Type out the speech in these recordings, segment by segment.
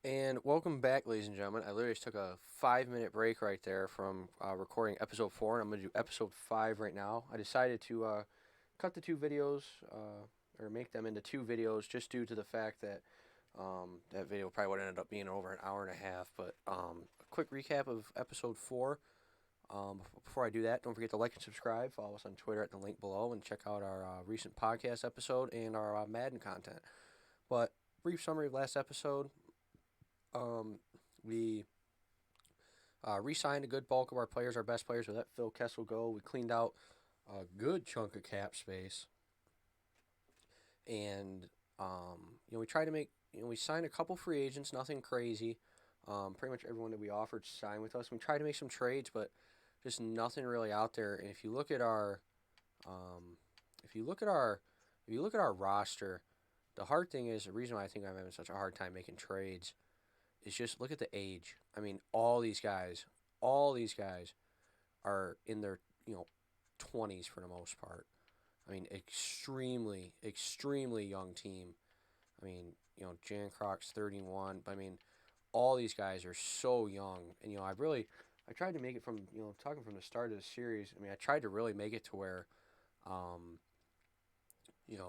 And welcome back, ladies and gentlemen. I literally just took a 5 minute break right there from recording episode 4, and I'm going to do episode 5 right now. I decided to cut the two videos, or make them into two videos, just due to the fact that that video probably would have ended up being over an hour and a half. But a quick recap of episode 4. Before I do that, don't forget to like and subscribe. Follow us on Twitter at the link below, and check out our recent podcast episode and our Madden content. But brief summary of last episode. We re-signed a good bulk of our players, our best players. We let Phil Kessel go. We cleaned out a good chunk of cap space, and we tried to make. We signed a couple free agents, nothing crazy. Pretty much everyone that we offered signed with us. We tried to make some trades, but just nothing really out there. And if you look at our, um, if you look at our, if you look at our roster, the hard thing is the reason why I think I'm having such a hard time making trades is just look at the age. I mean, all these guys are in their 20s for the most part. I mean, extremely, extremely young team. I mean, Jan Croc's 31, but I mean, all these guys are so young, and I tried to make it from talking from the start of the series. I mean, I tried to really make it to where, um,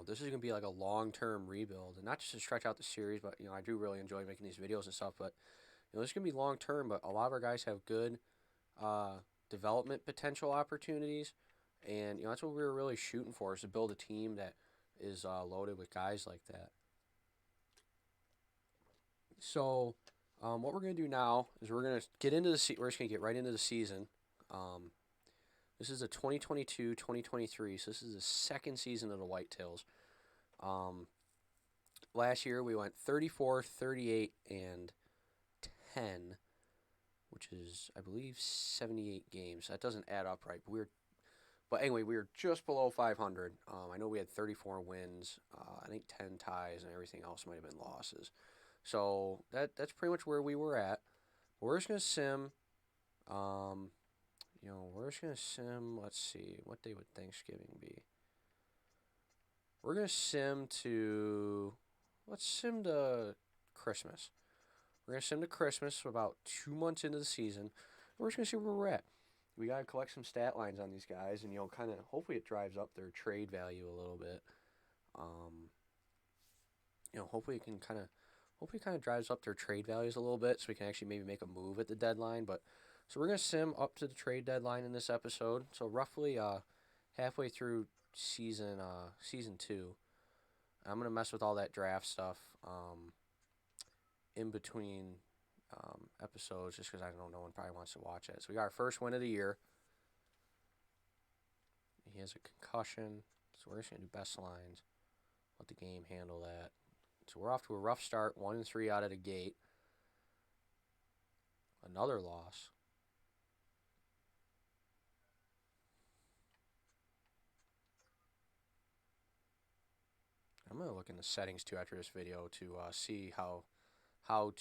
this is gonna be like a long-term rebuild, and not just to stretch out the series, but I do really enjoy making these videos and stuff, but this is gonna be long term, but a lot of our guys have good uh, development potential opportunities, and that's what we were really shooting for, is to build a team that is loaded with guys like that. So, what we're gonna do now is we're gonna get into we're just gonna get right into the season. Um, this is the 2022-2023, so this is the second season of the Whitetails. Um, Last year we went 34, 38, and 10, which is, I believe, 78 games. That doesn't add up right, but anyway, we were just below 500. I know we had 34 wins. I think 10 ties, and everything else might have been losses. So that's pretty much where we were at. We're just gonna sim. Um, we're just gonna sim. Let's see, what day would Thanksgiving be? We're gonna sim to. Let's sim to Christmas. We're gonna sim to Christmas, so about 2 months into the season. We're just gonna see where we're at. We gotta collect some stat lines on these guys, and kind of hopefully it drives up their trade value a little bit. Um, hopefully it can kind of drives up their trade values a little bit, so we can actually maybe make a move at the deadline. But so we're gonna sim up to the trade deadline in this episode. So roughly halfway through season 2. I'm gonna mess with all that draft stuff in between episodes, just because I don't know, no one probably wants to watch it. So we got our first win of the year. He has a concussion, so we're just gonna do best lines. Let the game handle that. So we're off to a rough start, 1-3 out of the gate. Another loss. I'm gonna look in the settings too after this video to see how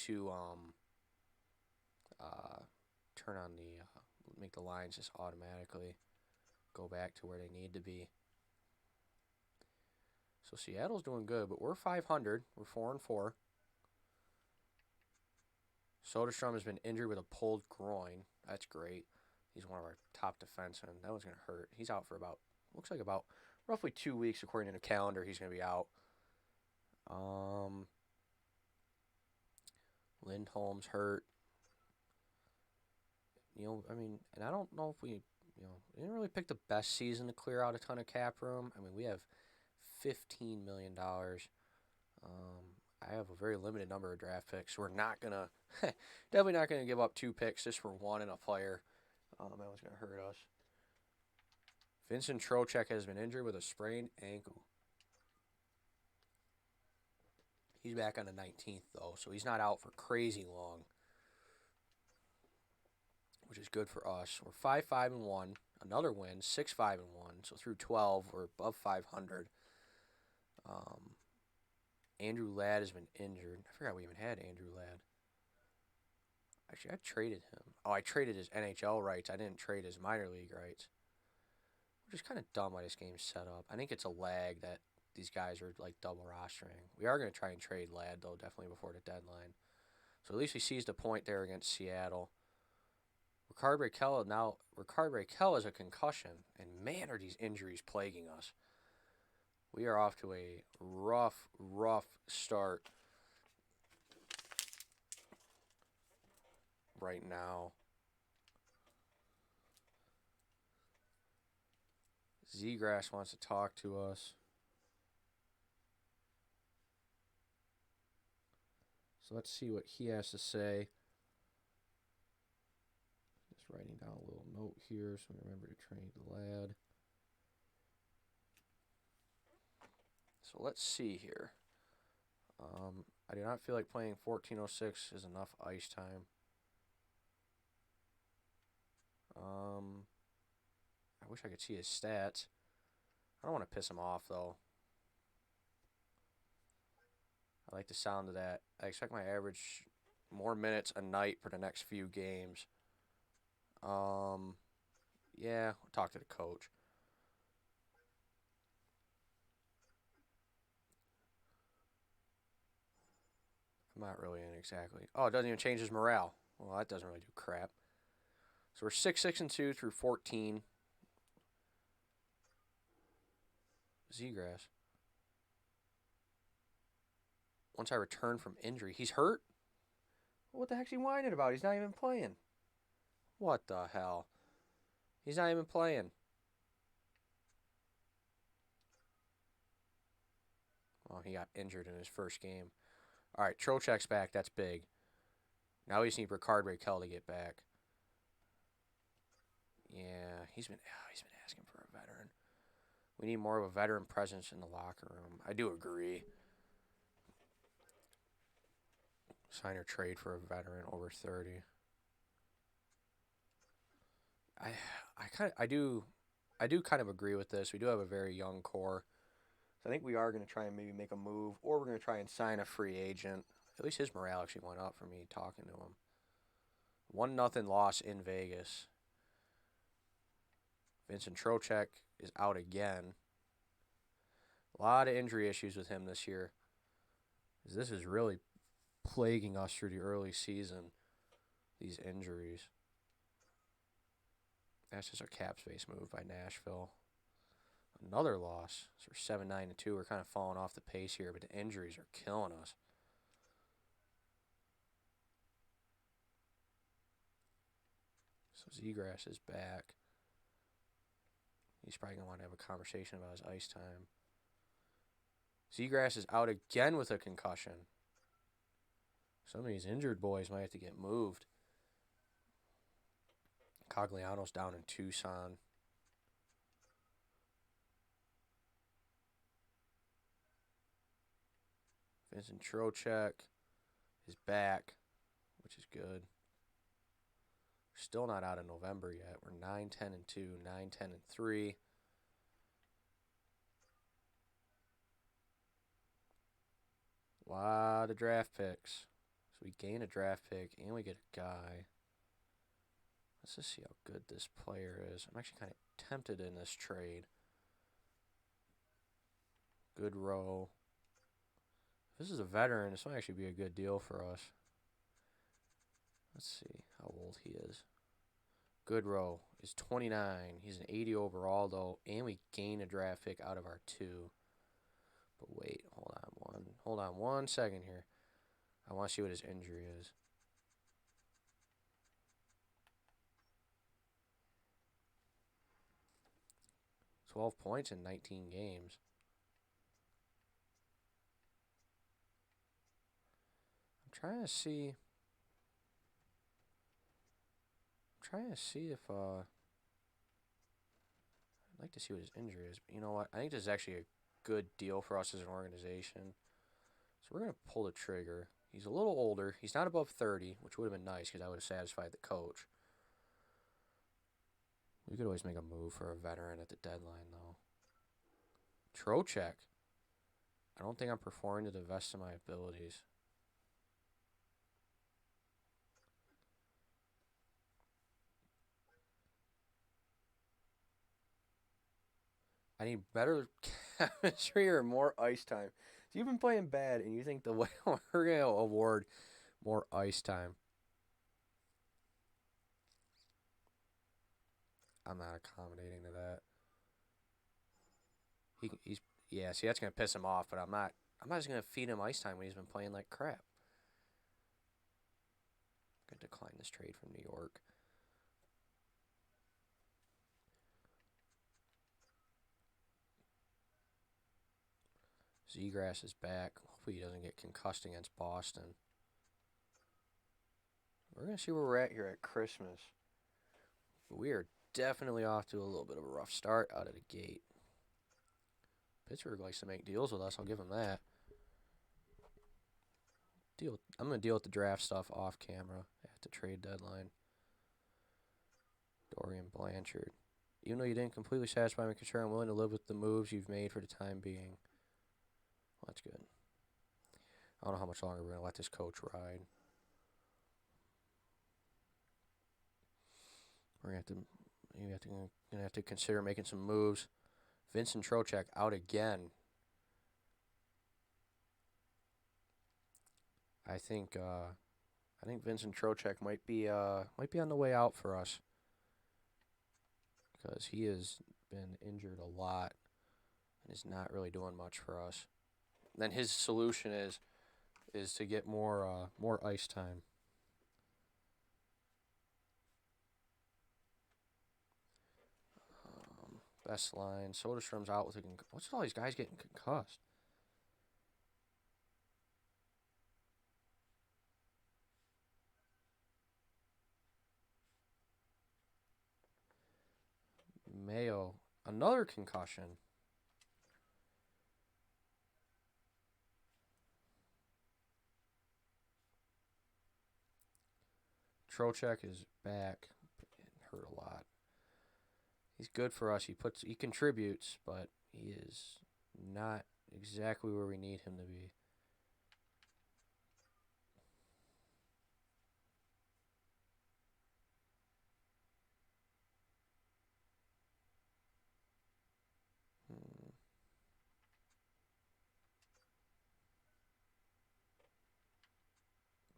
to uh, turn on the make the lines just automatically go back to where they need to be. So Seattle's doing good, but we're 500. We're 4-4. Soderstrom has been injured with a pulled groin. That's great. He's one of our top defensemen. That one's gonna hurt. He's out for looks like about roughly 2 weeks according to the calendar. He's gonna be out. Um, Lindholm's hurt. I mean, and I don't know if we didn't really pick the best season to clear out a ton of cap room. I mean, we have $15 million. I have a very limited number of draft picks. We're not gonna, definitely not gonna give up 2 picks just for one in a player. That was gonna hurt us. Vincent Trocheck has been injured with a sprained ankle. He's back on the 19th though, so he's not out for crazy long, which is good for us. We're 5-5-1, another win, 6-5-1. So through 12, we're above 500. Um, Andrew Ladd has been injured. I forgot we even had Andrew Ladd. Actually, I traded him. Oh, I traded his NHL rights. I didn't trade his minor league rights, which is kind of dumb why this game's set up. I think it's a lag that these guys are like double rostering. We are going to try and trade Ladd though, definitely before the deadline. So at least we seized a point there against Seattle. Ricard Raquel is a concussion, and man, are these injuries plaguing us. We are off to a rough start right now. Zgrass wants to talk to us. So let's see what he has to say. Just writing down a little note here so we remember to train the lad. So let's see here. I do not feel like playing 1406 is enough ice time. I wish I could see his stats. I don't want to piss him off, though. I like the sound of that. I expect my average more minutes a night for the next few games. Yeah, I'll talk to the coach. I'm not really in exactly. Oh, it doesn't even change his morale. Well, that doesn't really do crap. So we're 6-6-2 through 14. Zgrass. Once I return from injury, he's hurt? What the heck's he whining about? He's not even playing. What the hell? He's not even playing. Oh, he got injured in his first game. All right, Trocheck's back. That's big. Now we just need Ricard Raquel to get back. Yeah, he's been asking for a veteran. We need more of a veteran presence in the locker room. I do agree. Sign or trade for a veteran over 30. I do kind of agree with this. We do have a very young core. So I think we are going to try and maybe make a move, or we're going to try and sign a free agent. At least his morale actually went up for me talking to him. 1-0 loss in Vegas. Vincent Trocheck is out again. A lot of injury issues with him this year. This is really plaguing us through the early season, these injuries. That's just a cap space move by Nashville. Another loss. So we're 7-9-2. We're kind of falling off the pace here, but the injuries are killing us. So Zgrass is back. He's probably going to want to have a conversation about his ice time. Zgrass is out again with a concussion. Some of these injured boys might have to get moved. Cogliano's down in Tucson. Vincent Trocheck is back, which is good. Still not out of November yet. We're 9-10-2, 9-10-3. A lot of draft picks. So we gain a draft pick and we get a guy. Let's just see how good this player is. I'm actually kind of tempted in this trade. Good row. If this is a veteran, this might actually be a good deal for us. Let's see how old he is. Goodrow is 29. He's an 80 overall, though, and we gain a draft pick out of our 2. But wait, hold on one second here. I want to see what his injury is. 12 points in 19 games. I'm trying to see if I'd like to see what his injury is. But you know what? I think this is actually a good deal for us as an organization. So we're going to pull the trigger. He's a little older. He's not above 30, which would have been nice because I would have satisfied the coach. We could always make a move for a veteran at the deadline, though. Trocheck. I don't think I'm performing to the best of my abilities. I need better chemistry or more ice time. So you've been playing bad, and you think the way we're going to award More ice time. I'm not accommodating to that. He's yeah. See, that's gonna piss him off. But I'm not. I'm not just gonna feed him ice time when he's been playing like crap. I'm gonna decline this trade from New York. Zegras is back. Hopefully he doesn't get concussed against Boston. We're gonna see where we're at here at Christmas. We are definitely off to a little bit of a rough start out of the gate. Pittsburgh likes to make deals with us. I'll give them that. I'm gonna deal with the draft stuff off camera at the trade deadline. Dorian Blanchard. Even though you didn't completely satisfy my concern, I'm willing to live with the moves you've made for the time being. Well, that's good. I don't know how much longer we're gonna let this coach ride. We're gonna have to consider making some moves. Vincent Trocheck out again. I think Vincent Trocheck might be on the way out for us because he has been injured a lot and is not really doing much for us. Then his solution is to get more ice time. Best line. Soderstrom's out with a what's with all these guys getting concussed? Mayo, another concussion. Trocheck is back. Hurt a lot. He's good for us. He contributes, but he is not exactly where we need him to be.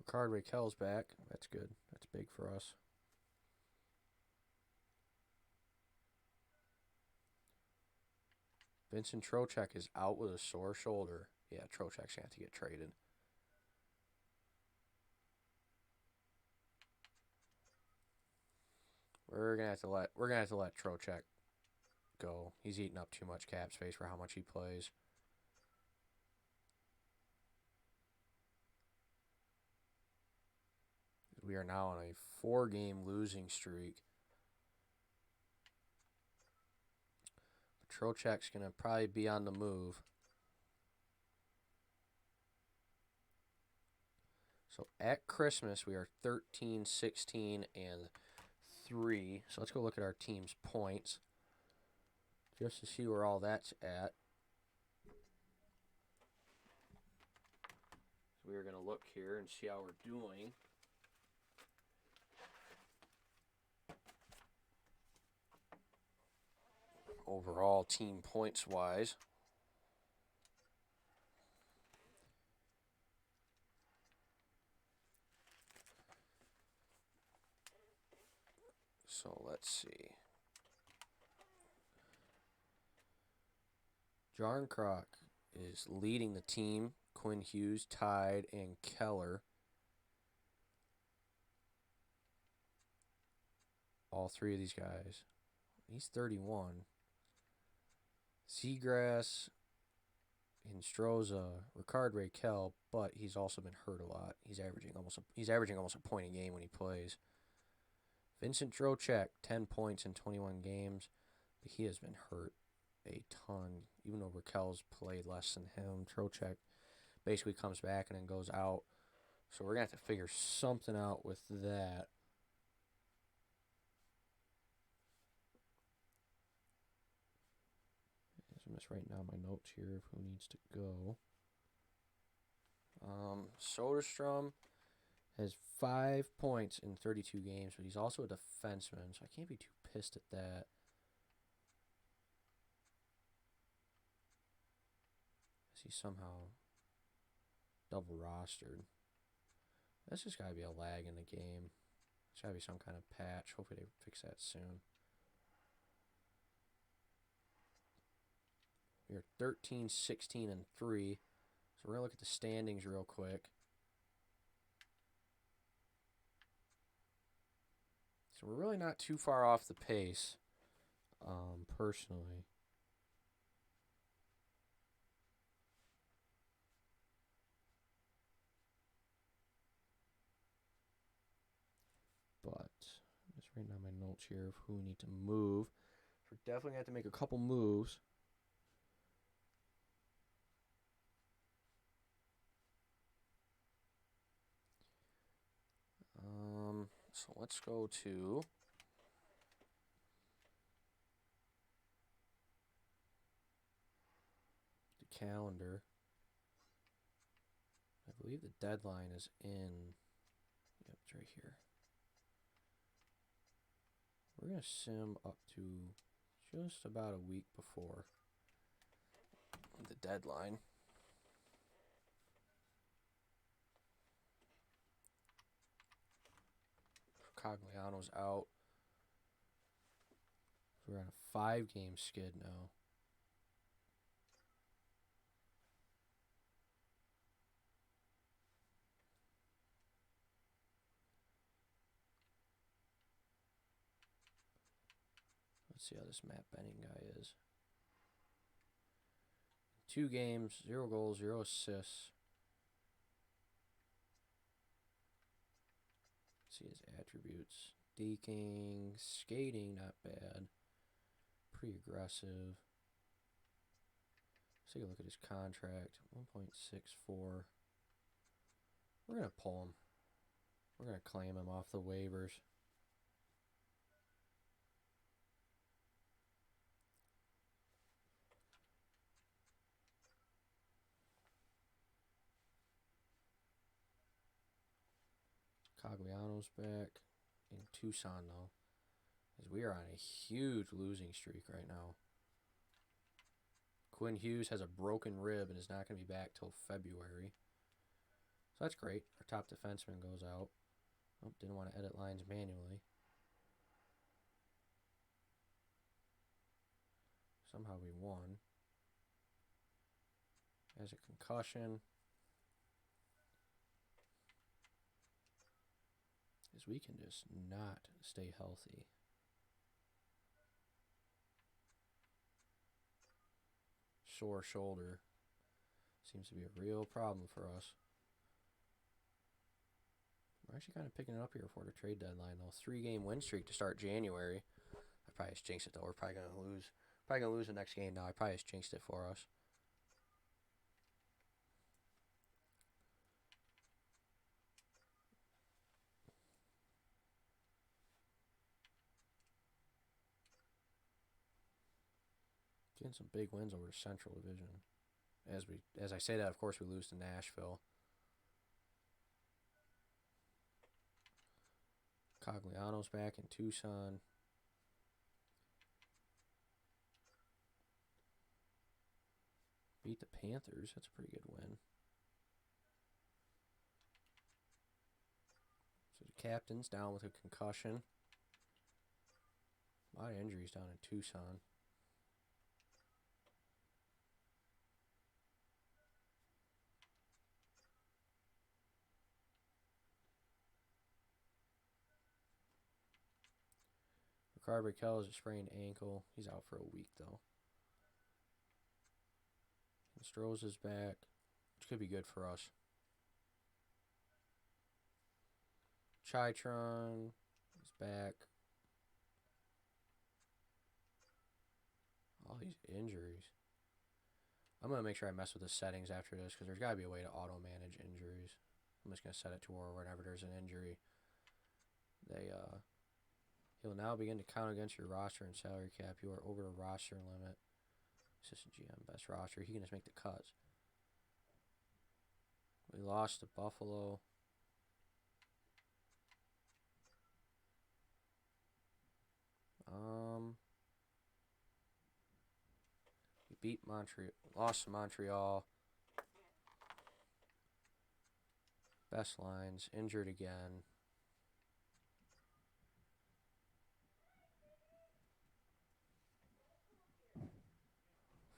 Ricard Raquel's back. That's good. That's big for us. Vincent Trocheck is out with a sore shoulder. Yeah, Trocheck's gonna have to get traded. We're gonna have to let Trocheck go. He's eating up too much cap space for how much he plays. We are now on a 4-game losing streak. Trocheck's going to probably be on the move. So at Christmas, we are 13, 16, and 3. So let's go look at our team's points just to see where all that's at. So we are going to look here and see how we're doing. Overall, team points-wise. So let's see. Jarnkrok is leading the team. Quinn Hughes, Tide, and Keller. All 3 of these guys. He's 31. Seagrass, Hinstroza, Ricard Raquel, but he's also been hurt a lot. He's averaging almost a point a game when he plays. Vincent Trocheck, 10 points in 21 games, but he has been hurt a ton. Even though Raquel's played less than him, Trocheck basically comes back and then goes out. So we're going to have to figure something out with that. I'm just writing down my notes here of who needs to go. Soderstrom has 5 points in 32 games, but he's also a defenseman, so I can't be too pissed at that. Is he somehow double rostered? That's just gotta be a lag in the game. There's gotta be some kind of patch. Hopefully they fix that soon. We're 13, 16, and 3. So we're gonna look at the standings real quick. So we're really not too far off the pace, personally. But just writing down my notes here of who we need to move. So we're definitely gonna have to make a couple moves. So let's go to the calendar. I believe the deadline is in. Yep, it's right here. We're going to sim up to just about a week before the deadline. Cogliano's out. So we're on a 5-game skid now. Let's see how this Matt Benning guy is. 2 games, 0 goals, 0 assists. Let's see his attributes. Deking, skating, not bad. Pretty aggressive. Let's take a look at his contract. 1.64. We're going to pull him. We're going to claim him off the waivers. Cogliano's back in Tucson, though, as we are on a huge losing streak right now. Quinn Hughes has a broken rib and is not going to be back till February. So that's great. Our top defenseman goes out. Oh, didn't want to edit lines manually. Somehow we won. Has a concussion. As we can just not stay healthy. Sore shoulder. Seems to be a real problem for us. We're actually kind of picking it up here for the trade deadline, though. 3-game win streak to start January. I probably just jinxed it, though. We're probably going to lose. Probably going to lose the next game now. I probably just jinxed it for us. Getting some big wins over the Central Division. As I say that, of course, we lose to Nashville. Cogliano's back in Tucson. Beat the Panthers. That's a pretty good win. So the captain's down with a concussion. A lot of injuries down in Tucson. Rickard Rakell has a sprained ankle. He's out for a week, though. Stroh's is back, which could be good for us. Chytron is back. All these injuries. I'm going to make sure I mess with the settings after this because there's got to be a way to auto-manage injuries. I'm just going to set it to where whenever there's an injury, he'll now begin to count against your roster and salary cap. You are over the roster limit. Assistant GM, best roster. He can just make the cuts. We lost to Buffalo. We beat Montreal. Lost to Montreal. Best lines, injured again.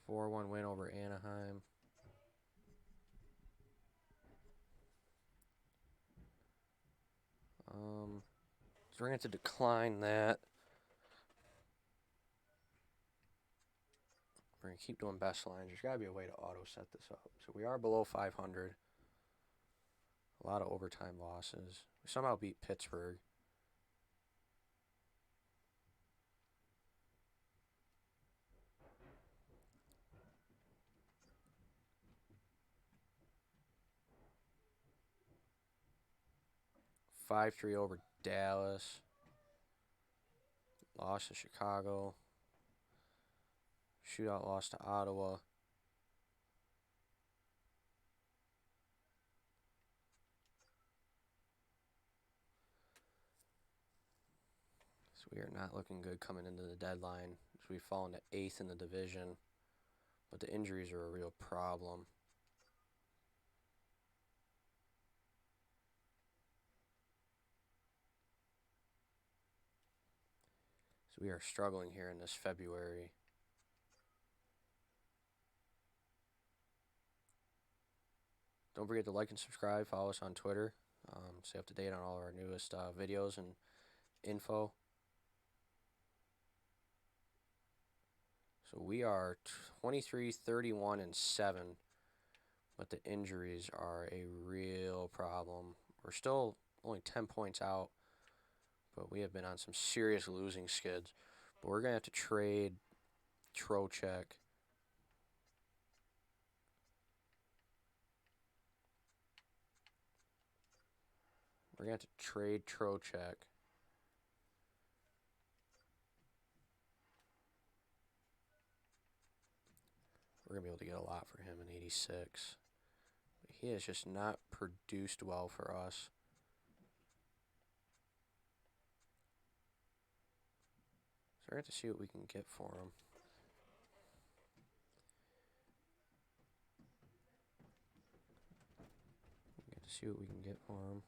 A 4-1 win over Anaheim. So we're going to have to decline that. We're going to keep doing best lines. There's got to be a way to auto set this up. So we are below 500. A lot of overtime losses. We somehow beat Pittsburgh. Five 3 over Dallas. Lost to Chicago. Shootout loss to Ottawa. So we are not looking good coming into the deadline. So we've fallen to 8th in the division. But the injuries are a real problem. So we are struggling here in this February. Don't forget to like and subscribe. Follow us on Twitter. Stay up to date on all of our newest videos and info. So we are 23, 31, and 7. But the injuries are a real problem. We're still only 10 points out. But we have been on some serious losing skids. But we're going to have to trade Trocheck. We're going to have to trade Trocheck. We're going to be able to get a lot for him in 86. But he has just not produced well for us. So we're going to have to see what we can get for him. We have to see what we can get for him.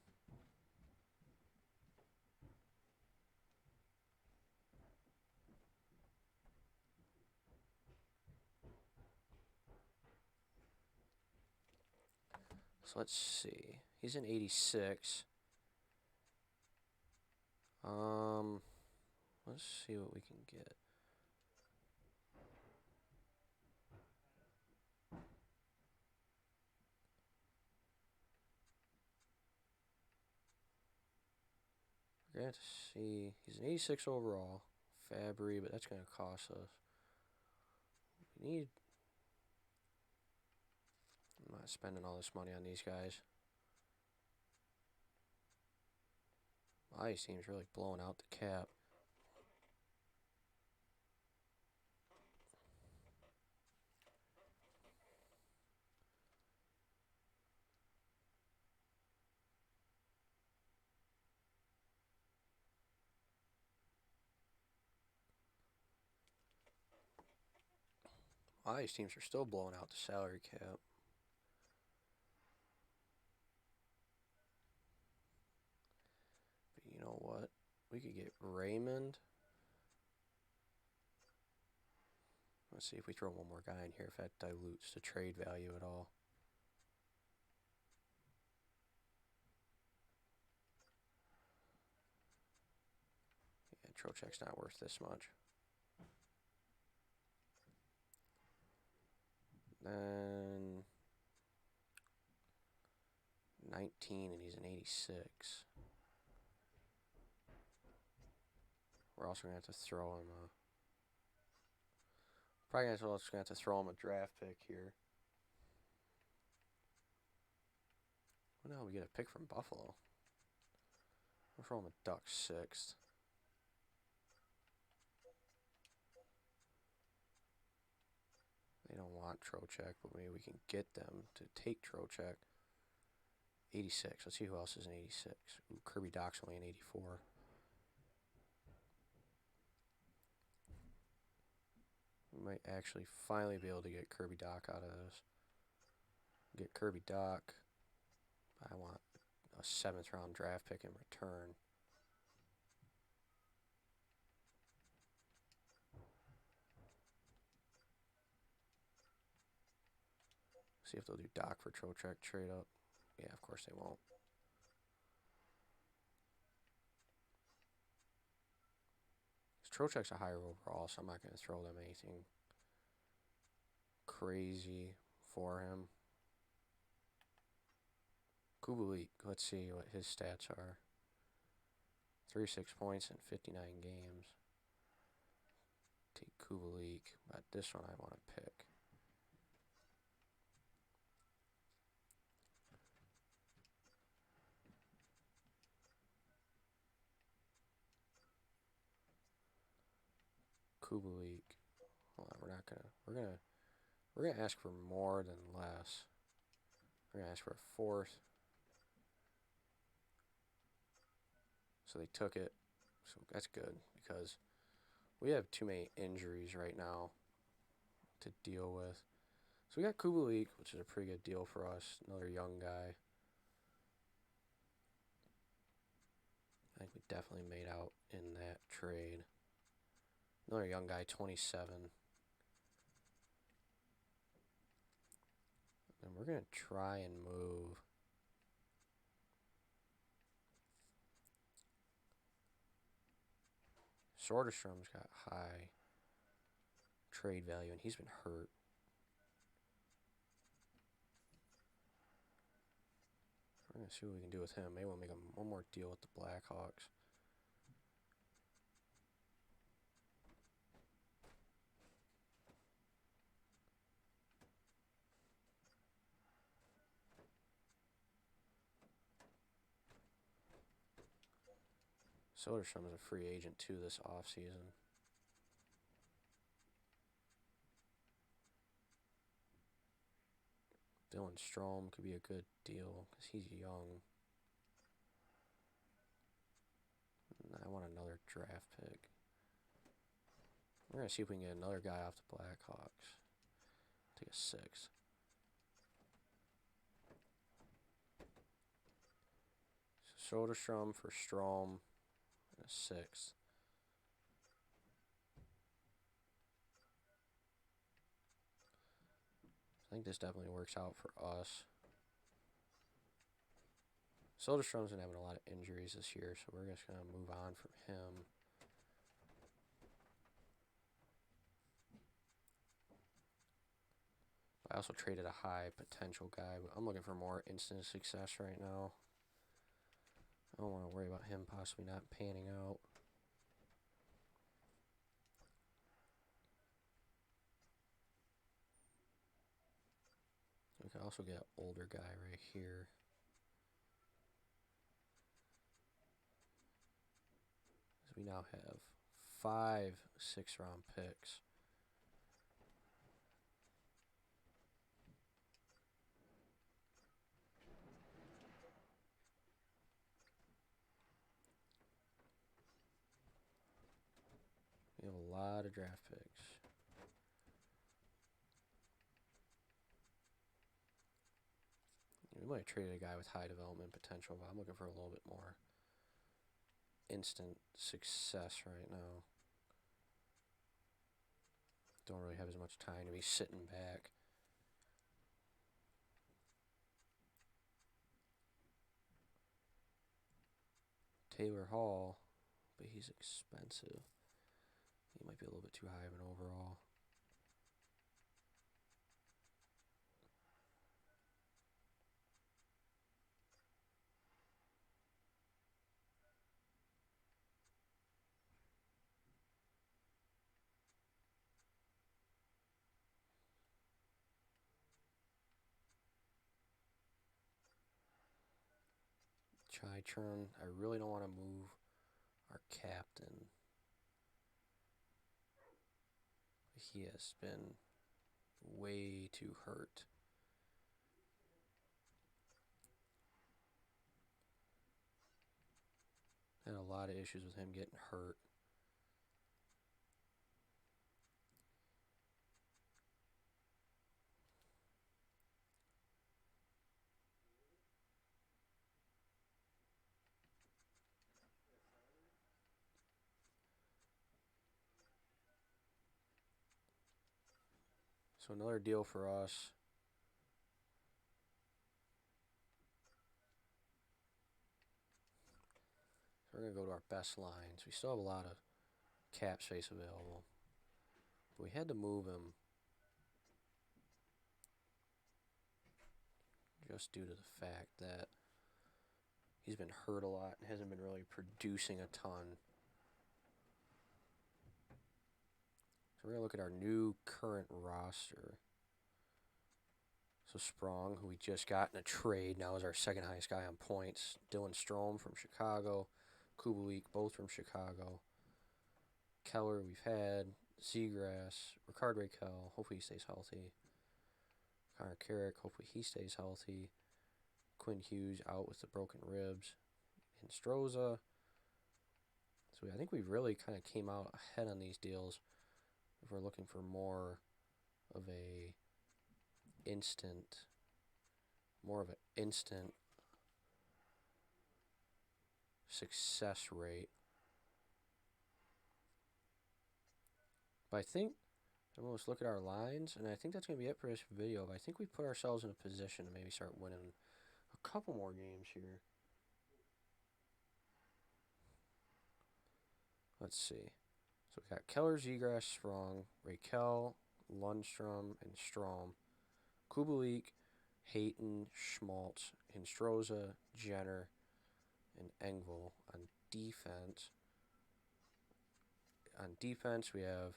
So let's see. He's in 86. Let's see what we can get. We're going to see. He's an 86 overall. Fabry, but that's going to cost us. We need. I'm not spending all this money on these guys. My ice team's really blowing out the cap. My ice teams are still blowing out the salary cap. But you know what? We could get Raymond. Let's see if we throw one more guy in here, if that dilutes the trade value at all. Yeah, Trocheck's not worth this much. Then 19, and he's an 86. We're also going to have to throw him a... Probably just going to have to throw him a draft pick here. Well, no, we get a pick from Buffalo. We'll throw him a Duck 6th. They don't want Trocheck, but maybe we can get them to take Trocheck. 86. Let's see who else is an 86. Ooh, Kirby Doc's only an 84. We might actually finally be able to get Kirby Doc out of this. Get Kirby Doc. I want a 7th round draft pick in return. See if they'll do Doc for Trocheck trade up. Yeah, of course they won't. Trocheck's a higher overall, so I'm not going to throw them anything crazy for him. Kubalik, let's see what his stats are. 36 points in 59 games. Take Kubalik, but this one I want to pick. Kubalik. Hold on, we're gonna ask for more than less. We're gonna ask for a 4th. So they took it. So that's good because we have too many injuries right now to deal with. So we got Kubalik, which is a pretty good deal for us. Another young guy. I think we definitely made out in that trade. Another young guy, 27. And we're going to try and move. Soderstrom's got high trade value, and he's been hurt. We're going to see what we can do with him. Maybe we'll make one more deal with the Blackhawks. Soderstrom is a free agent too this offseason. Dylan Strome could be a good deal because he's young. And I want another draft pick. We're going to see if we can get another guy off the Blackhawks. Take a 6th. So Soderstrom for Strome and a 6th. I think this definitely works out for us. Soderstrom's been having a lot of injuries this year, so we're just going to move on from him. I also traded a high potential guy, but I'm looking for more instant success right now. I don't want to worry about him possibly not panning out. We can also get an older guy right here. We now have 5 6th-round picks. We have a lot of draft picks. We might have traded a guy with high development potential, but I'm looking for a little bit more instant success right now. Don't really have as much time to be sitting back. Taylor Hall, but he's expensive. He might be a little bit too high of an overall. Chytron, I really don't want to move our captain. He has been way too hurt. Had a lot of issues with him getting hurt. So another deal for us. So we're going to go to our best lines. We still have a lot of cap space available. But we had to move him just due to the fact that he's been hurt a lot and hasn't been really producing a ton. So we're going to look at our new current roster. So Sprong, who we just got in a trade, now is our second highest guy on points. Dylan Strome from Chicago. Kubalik, both from Chicago. Keller, we've had. Seagrass. Ricard Raquel, hopefully he stays healthy. Connor Carrick, hopefully he stays healthy. Quinn Hughes out with the broken ribs. And Stroza. So I think we really kind of came out ahead on these deals if we're looking for more of an instant success rate. But I think I'm going to look at our lines, and I think that's going to be it for this video. But I think we put ourselves in a position to maybe start winning a couple more games here. Let's see. So we got Keller, Zegras, Strong, Raquel, Lundstrom, and Strom. Kubalik, Hayton, Schmaltz, Hinstroza, Jenner, and Engvall on defense. On defense, we have...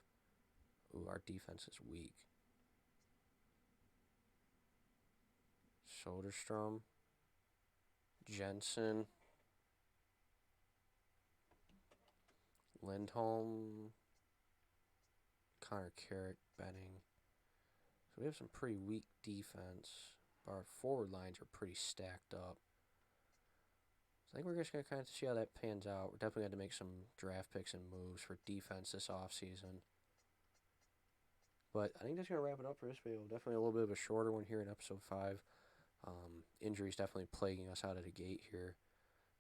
Ooh, our defense is weak. Soderstrom, Jensen, Lindholm, Connor Carrick, Benning. So we have some pretty weak defense. Our forward lines are pretty stacked up. So I think we're just going to kind of see how that pans out. We're definitely going to make some draft picks and moves for defense this offseason. But I think that's going to wrap it up for this video. Definitely a little bit of a shorter one here in episode 5. Injuries definitely plaguing us out of the gate here.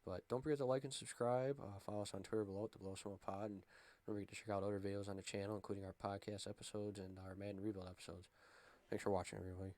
But don't forget to like and subscribe. Follow us on Twitter below at the Blow Smoke Pod. And don't forget to check out other videos on the channel, including our podcast episodes and our Madden Rebuild episodes. Thanks for watching, everybody.